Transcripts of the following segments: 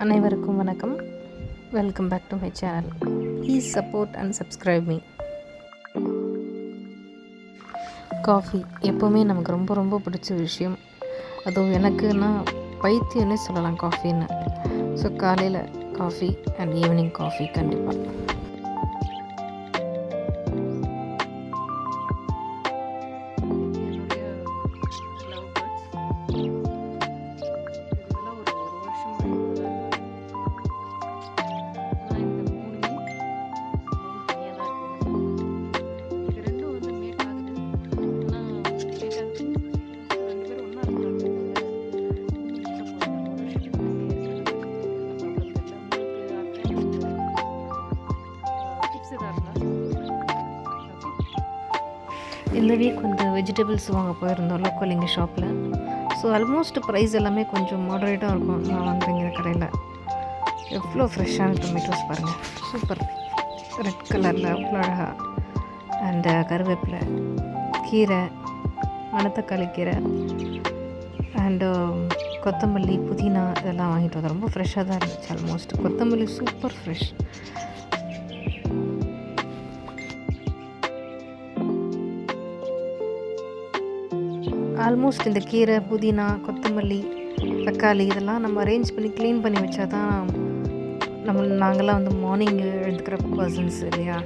அனைவருக்கும் வணக்கம். Welcome back to my channel. Please support and subscribe me. Coffee எப்போவுமே நமக்கு ரொம்ப ரொம்ப பிடிச்ச விஷயம். அதுவும் எனக்குன்னா பைத்தியம்னே சொல்லலாம் காஃபின்னு. ஸோ காலையில் காஃபி அண்ட் ஈவினிங் காஃபி கண்டிப்பாக. இந்த வீக் வந்து வெஜிடபிள்ஸ் வாங்க போயிருந்தோம் லோக்கல் இங்கே ஷாப்பில். ஸோ ஆல்மோஸ்ட் ப்ரைஸ் எல்லாமே கொஞ்சம் மாடரேட்டாக இருக்கும். நான் வாங்குறேங்கிற கடையில் எவ்வளோ ஃப்ரெஷ்ஷான டொமேட்டோஸ் பாருங்கள், சூப்பர் ரெட் கலரில் அவ்வளோ அழகாக. அண்டு கருவேப்பிலை, கீரை, மணத்தக்காளி கீரை அண்டு கொத்தமல்லி, புதினா இதெல்லாம் வாங்கிட்டு வந்தோம். ரொம்ப ஃப்ரெஷ்ஷாக தான் இருந்துச்சு. ஆல்மோஸ்ட் கொத்தமல்லி சூப்பர் ஃப்ரெஷ். ஆல்மோஸ்ட் இந்த கீரை, புதினா, கொத்தமல்லி, தக்காளி இதெல்லாம் நம்ம அரேஞ்ச் பண்ணி க்ளீன் பண்ணி வச்சா தான் நாங்கள்லாம் வந்து மார்னிங் எழுந்துக்கிற பர்சன்ஸ் இல்லையா.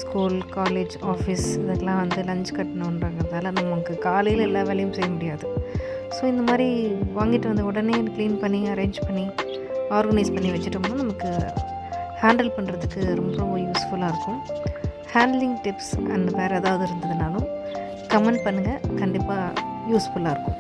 ஸ்கூல், காலேஜ், ஆஃபீஸ் இதுக்கெலாம் வந்து லஞ்ச் கட்டணுன்றதால நமக்கு காலையில் எல்லா வேலையும் செய்ய முடியாது. ஸோ இந்த மாதிரி வாங்கிட்டு வந்து உடனே க்ளீன் பண்ணி அரேஞ்ச் பண்ணி ஆர்கனைஸ் பண்ணி வச்சுட்டோம்னா நமக்கு ஹேண்டில் பண்ணுறதுக்கு ரொம்ப ரொம்ப யூஸ்ஃபுல்லாக இருக்கும். ஹேண்ட்லிங் டிப்ஸ் அண்ட் வேறு ஏதாவது இருந்ததுனாலும் கமெண்ட் பண்ணுங்கள், கண்டிப்பாக யூஸ்ஃபுல்லாக இருக்கும்.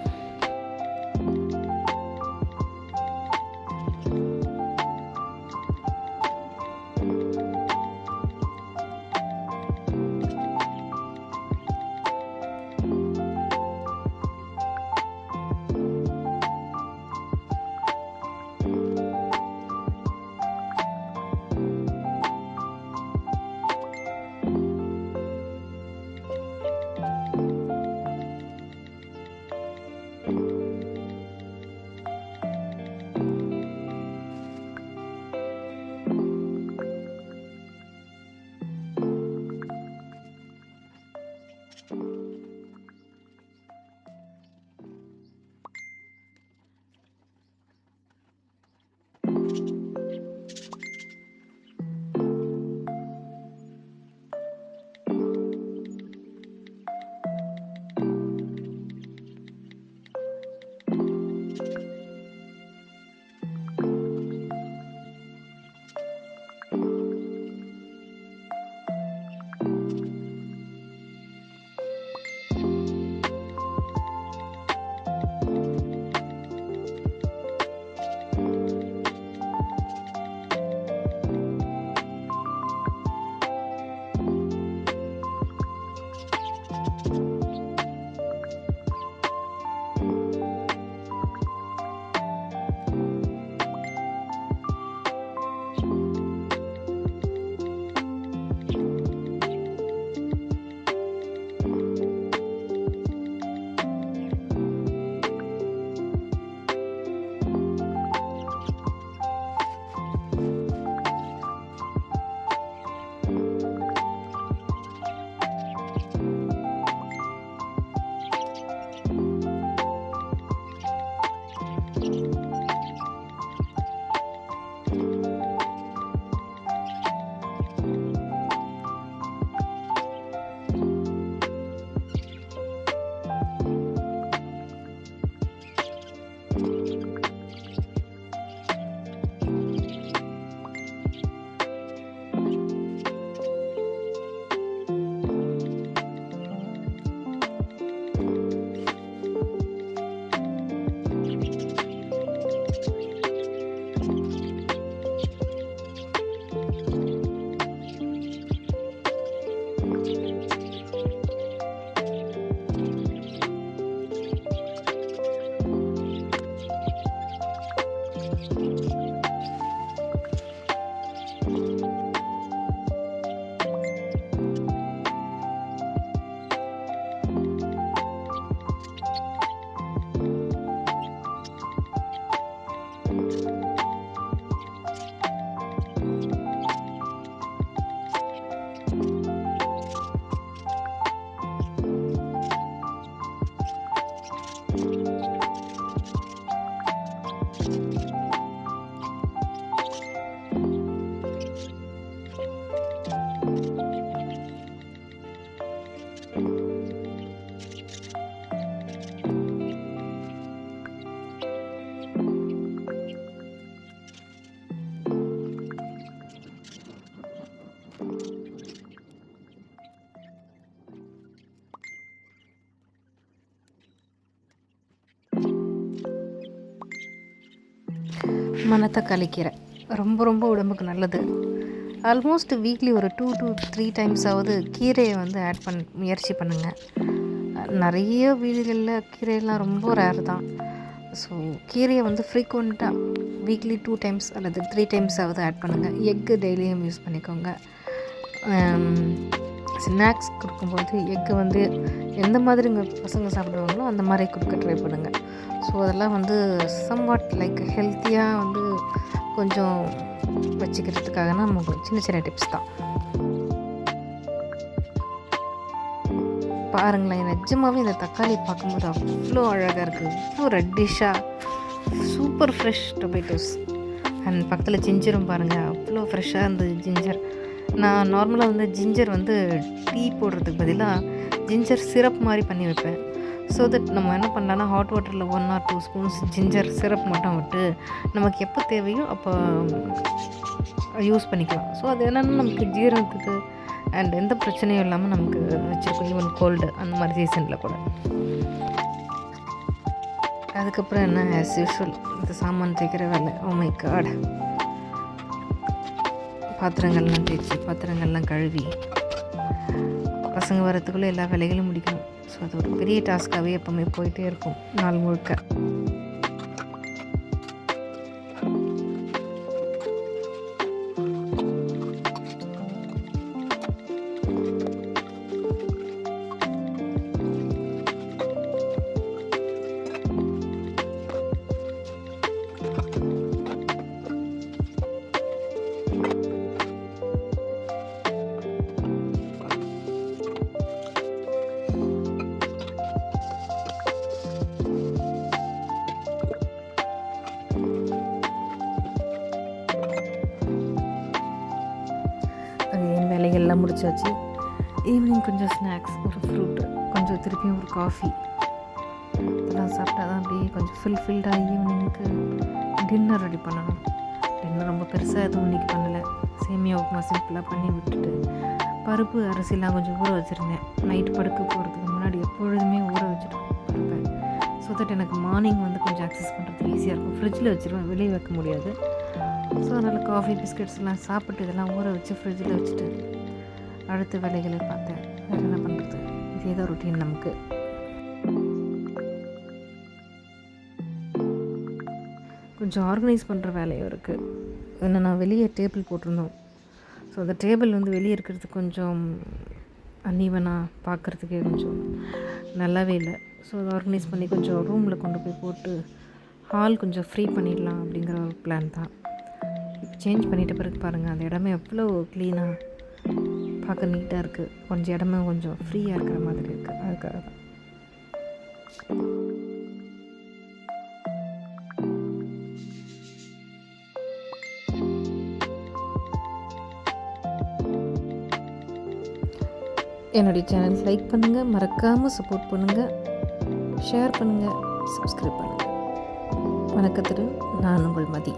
மணத்தக்காளி கீரை ரொம்ப ரொம்ப உடம்புக்கு நல்லது. ஆல்மோஸ்ட் வீக்லி ஒரு 2 to 3 டைம்ஸாவது கீரையை வந்து ஆட் முயற்சி பண்ணுங்கள். நிறைய வீடுகளில் கீரையெல்லாம் ரொம்ப ரேர் தான். ஸோ கீரையை வந்து ஃப்ரீக்வெண்ட்டாக வீக்லி 2 டைம்ஸ் அல்லது 3 டைம்ஸாவது ஆட் பண்ணுங்கள். எக்கு டெய்லியும் யூஸ் பண்ணிக்கோங்க. ஸ்நாக்ஸ் கொடுக்கும்போது எக்கு வந்து எந்த மாதிரி உங்கள் பசங்க சாப்பிடுவாங்களோ அந்த மாதிரி கொடுக்க ட்ரை பண்ணுங்கள். ஸோ அதெல்லாம் வந்து சம்வாட் லைக் ஹெல்த்தியாக வந்து கொஞ்சம் வச்சுக்கிறதுக்காக நமக்கு சின்ன சின்ன டிப்ஸ் தான். பாருங்களேன், நிஜமாகவே இந்த தக்காளி பார்க்கும்போது அவ்வளோ அழகாக இருக்குது. அவ்வளோ ரெட்டிஷாக சூப்பர் ஃப்ரெஷ் டொமேட்டோஸ் அண்ட் பக்கத்தில் ஜிஞ்சரும் பாருங்கள், அவ்வளோ ஃப்ரெஷ்ஷாக இருந்தது ஜிஞ்சர். நான் நார்மலாக வந்து ஜிஞ்சர் வந்து டீ போடுறதுக்கு பதிலாக ஜிஞ்சர் சிரப் மாதிரி பண்ணி வைப்பேன். ஸோ தட் நம்ம என்ன பண்ணலான்னா ஹாட் வாட்டரில் 1 or 2 ஸ்பூன்ஸ் ஜிஞ்சர் சிரப் மட்டும் விட்டு நமக்கு எப்போ தேவையோ அப்போ யூஸ் பண்ணிக்கலாம். ஸோ அது என்னென்னா நமக்கு ஜீரணத்துக்கு அண்ட் எந்த பிரச்சனையும் இல்லாமல் நமக்கு வச்சுருக்கோம். ஈவன் கோல்டு அந்த மாதிரி சீசனில் கூட. அதுக்கப்புறம் என்ன, ஆஸ் யூஷுவல் இந்த சாமான் தேய்க்கிற வேலை. ஓ மை காட், பாத்திரங்கள்லாம் தேய்ச்சி பாத்திரங்கள்லாம் கழுவி பசங்க வரத்துக்குள்ளே எல்லா வேலைகளும் முடிக்கணும். ஸோ அது ஒரு பெரிய டாஸ்க்காகவே எப்போவுமே போயிட்டே இருக்கும் நாள் முழுக்க. வேலைகள்லாம் முடிச்சாச்சு. ஈவினிங் கொஞ்சம் ஸ்நாக்ஸ், ஒரு ஃப்ரூட்டு, கொஞ்சம் திருப்பியும் ஒரு காஃபி, இதெல்லாம் சாப்பிட்டா தான் அப்படியே கொஞ்சம் ஃபில்ஃபில்டாக ஈவினிங்க்கு டின்னர் ரெடி பண்ணணும். டின்னர் ரொம்ப பெருசாக எதுவும் இன்றைக்கி பண்ணலை. சேமியா உப்புமா சிம்பிளாக பண்ணி விட்டுட்டு பருப்பு அரிசிலாம் கொஞ்சம் ஊற வச்சுருந்தேன். நைட்டு படுக்க போகிறதுக்கு முன்னாடி எப்பொழுதுமே ஊற வச்சுட்டு இருப்பேன். ஸோ தட் எனக்கு மார்னிங் வந்து கொஞ்சம் ஆக்சஸ் பண்ணுறதுக்கு ஈஸியாக இருக்கும். ஃப்ரிட்ஜில் வச்சுருவேன், வெளியே வைக்க முடியாது. ஸோ அதனால் காஃபி பிஸ்கெட்ஸ்லாம் சாப்பிட்டு இதெல்லாம் ஊற வச்சு ஃப்ரிட்ஜில் வச்சுட்டு அடுத்த வேலைகளை பார்த்தேன். வேறு என்ன பண்ணுறது, இதே தான் ரொட்டீன் நமக்கு. கொஞ்சம் ஆர்கனைஸ் பண்ணுற வேலையும் இருக்குது. என்னென்னா வெளியே டேபிள் போட்டிருந்தோம். ஸோ அந்த டேபிள் வந்து வெளியே இருக்கிறது கொஞ்சம் அன்ஈவனாக பார்க்குறதுக்கே கொஞ்சம் நல்லாவே இல்லை. ஸோ அதை ஆர்கனைஸ் பண்ணி கொஞ்சம் ரூமில் கொண்டு போய் போட்டு ஹால் கொஞ்சம் ஃப்ரீ பண்ணிடலாம் அப்படிங்கிற ஒரு பிளான் தான். இப்போ சேஞ்ச் பண்ணிட்ட பிறகு பாருங்கள், அந்த இடமே எவ்வளோ க்ளீனாக பார்க்க நீட்டாக இருக்குது. கொஞ்சம் இடமே கொஞ்சம் ஃப்ரீயாக இருக்கிற மாதிரி இருக்குது. அதுக்காக தான். என்னுடைய சேனல் லைக் பண்ணுங்கள், மறக்காமல் சப்போர்ட் பண்ணுங்கள், ஷேர் பண்ணுங்கள், சப்ஸ்கிரைப் பண்ணுங்கள். வணக்கத்துடன் நான் உங்கள் மதி.